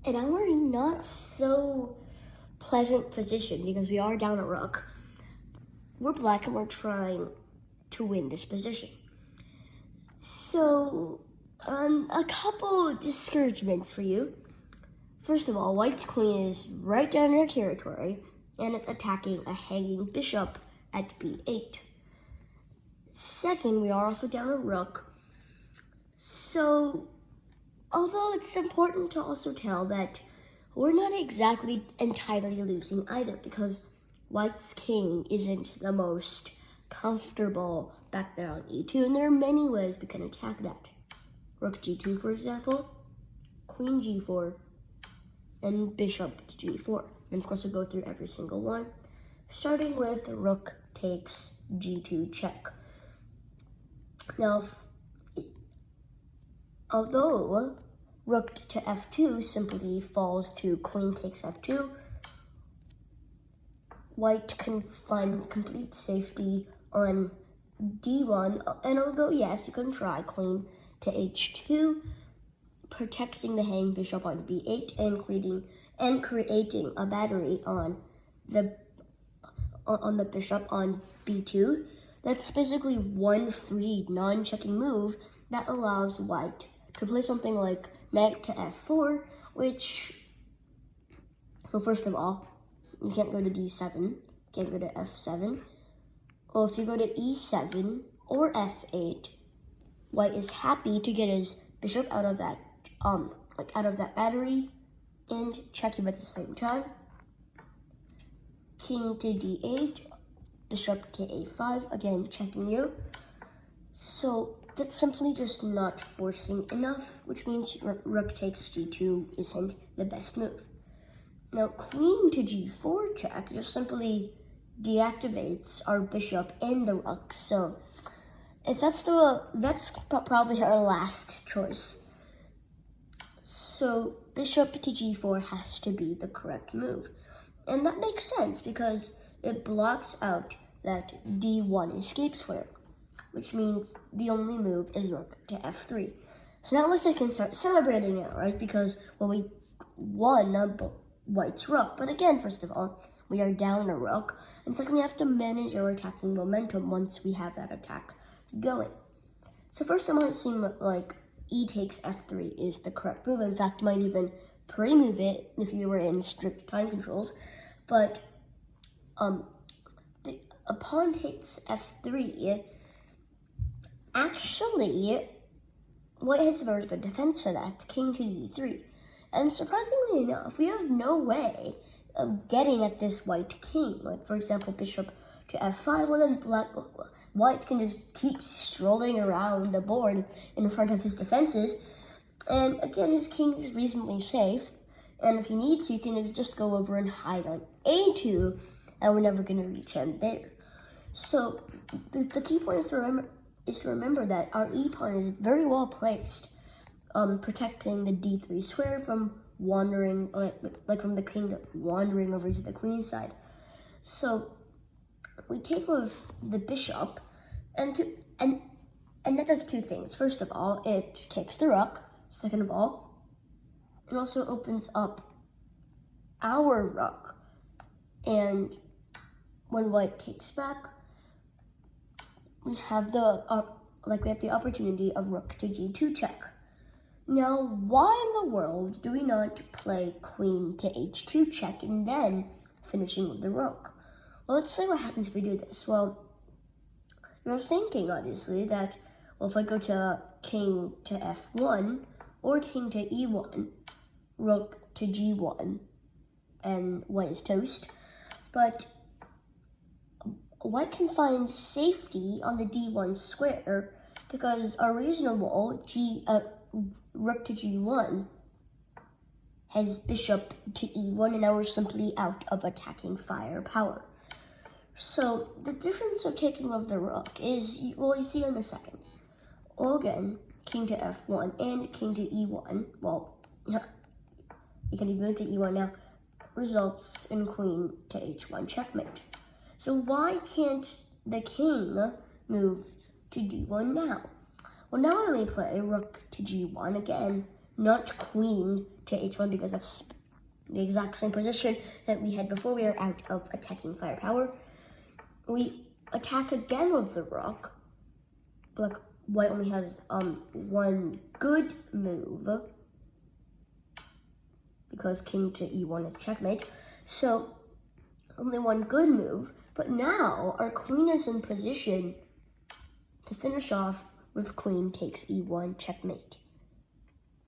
in our not so pleasant position, because we are down a rook, we're black and we're trying to win this position. So, a couple discouragements for you. First of all, white's queen is right down in our territory, and it's attacking a hanging bishop at b8. Second, we are also down a rook. So, although it's important to also tell that we're not exactly entirely losing either, because white's king isn't the most comfortable back there on e2, and there are many ways we can attack that. Rook g2, for example, queen g4, and bishop to g4. And of course, we'll go through every single one, starting with rook takes g2 check. Now, although rook to f2 simply falls to queen takes f2, white can find complete safety on d1, and although yes, you can try queen to h2, protecting the hanging bishop on b8 and creating a battery on the bishop on b2. That's basically one free non-checking move that allows white to play something like knight to f4, which, well, first of all, you can't go to d7, can't go to f7. Well, if you go to e7 or f8, white is happy to get his bishop out of that battery and check him at the same time. King to d8, bishop to a5, again checking you. So that's simply just not forcing enough, which means rook takes g2 isn't the best move. Now, queen to g4 check just simply deactivates our bishop and the rook. So if that's probably our last choice. So bishop to g4 has to be the correct move. And that makes sense because it blocks out that d1 escape square, which means the only move is rook to f3. So now let's can start celebrating now, right? Because, well, we won white's rook. But again, first of all, we are down a rook. And second, we have to manage our attacking momentum once we have that attack going. So first, it might seem like e takes f3 is the correct move. In fact, might even pre-move it if you were in strict time controls. But a pawn takes f3. Actually, white has a very good defense for that, king to d3. And surprisingly enough, we have no way of getting at this white king. Like, for example, bishop to f5, well then white can just keep strolling around the board in front of his defenses. And again, his king is reasonably safe. And if he needs to, you can just go over and hide on a2, and we're never going to reach him there. So the key point is to remember that our e-pawn is very well placed, protecting the d3 square from wandering, like from the king wandering over to the queen side. So we take with the bishop, and that does two things. First of all, it takes the rook. Second of all, it also opens up our rook. And when white takes back, we have the opportunity of rook to g2 check. Now, why in the world do we not play queen to h2 check and then finishing with the rook? Well, let's see what happens if we do this. Well, you're thinking, obviously, that, well, if I go to king to f1 or king to e1, rook to g1, and white is toast. But white can find safety on the d1 square because our reasonable rook to g1 has bishop to e1, and now we're simply out of attacking firepower. So the difference of taking of the rook is, well, you see in a second. Well, again, king to f1 and king to e1, well, you can even move to e1 now, results in queen to h1 checkmate. So why can't the king move to d1 now? Well, now when we play rook to g1, again, not queen to h1 because that's the exact same position that we had before we are out of attacking firepower. We attack again with the rook. Like, white only has one good move because king to e1 is checkmate. So only one good move, but now our queen is in position to finish off with queen takes e1 checkmate.